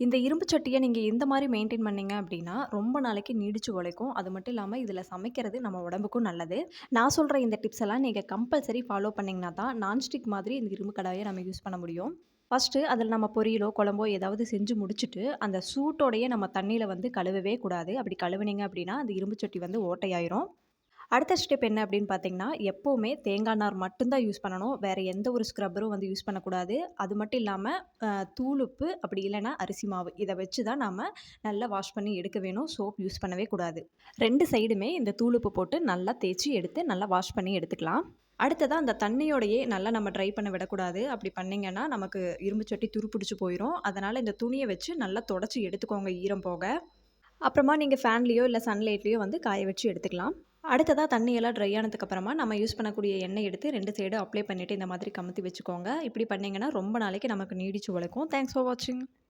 இந்த இரும்பு சட்டிய நீங்க எந்த மாரி மெயின்டெயின் பண்ணீங்க அப்டின்னா, ரொம்ப நாளைக்கு நீடிச்சு உழைக்கும். அது மட்டும் இல்லாம இதில சமைக்கிறது நம்ம உடம்புக்கும் நல்லது. நான் சொல்ற இந்த டிப்ஸ் எல்லாம் நீங்க கம்பல்சரி ஃபாலோ பண்ணீங்கன்னா தான், நான்ஸ்டிக் மாதிரி இந்த இரும்பு கடாய நம்ம யூஸ் பண்ண முடியும். ஃபர்ஸ்ட்டு அதில நம்ம பொரியலோ, குழம்போ ஏதாவது செஞ்சு முடிச்சுட்டு, அந்த சூட்டோடயே நம்ம தண்ணீல வந்து கழுவவே கூடாது. அப்படி கழுவுனீங்க அப்டின்னா, அந்த இரும்பு சட்டி வந்து ஓட்டையாயிரும். அடுத்த ஸ்டெப் என்ன அப்படின்னு பார்த்தீங்கன்னா, எப்பவுமே தேங்காய் நார் மட்டும் தான் யூஸ் பண்ணணும். வேற எந்த ஒரு ஸ்க்ரப்பரும் வந்து யூஸ் பண்ணக்கூடாது. அது மட்டும் இல்லாம தூளுப்பு அப்படி இல்லன்னா அரிசி மாவு இத வச்சு தான் நாம நல்லா வாஷ் பண்ணி எடுக்க வேணும். சோப் யூஸ் பண்ணவே கூடாது. 2 சைடுமே இந்த தூளுப்பு போட்டு நல்லா தேய்ச்சு எடுத்து நல்லா வாஷ் பண்ணி எடுத்துக்கலாம். அடுத்ததா அந்த தண்ணியோடையே நல்லா நம்ம ட்ரை பண்ண விடக்கூடாது. அப்படி பண்ணீங்கன்னா, நமக்கு இரும்பு சட்டி துருப்பிடிச்சு போயிரும். அதனால இந்த துணிய வச்சு நல்லா தொடச்சு எடுத்துக்கோங்க ஈரம் போக. அப்புறமா நீங்க ஃபேன்லயோ, இல்ல சன்லைட்லயோ வந்து காய வச்சு எடுத்துக்கலாம். அடுத்ததா தண்ணி எல்லாம் ட்ரை ஆனதுக்கு அப்புறமா, நம்ம யூஸ் பண்ணக்கூடிய எண்ணெய் எடுத்து 2 சைடும் அப்ளை பண்ணிட்டு இந்த மாதிரி கமுத்தி வச்சுக்கோங்க. இப்படி பண்ணீங்கன்னா, ரொம்ப நாளைக்கு நமக்கு நீடிச்சு உழைக்கும். தேங்க்ஸ் ஃபார் வாட்சிங்.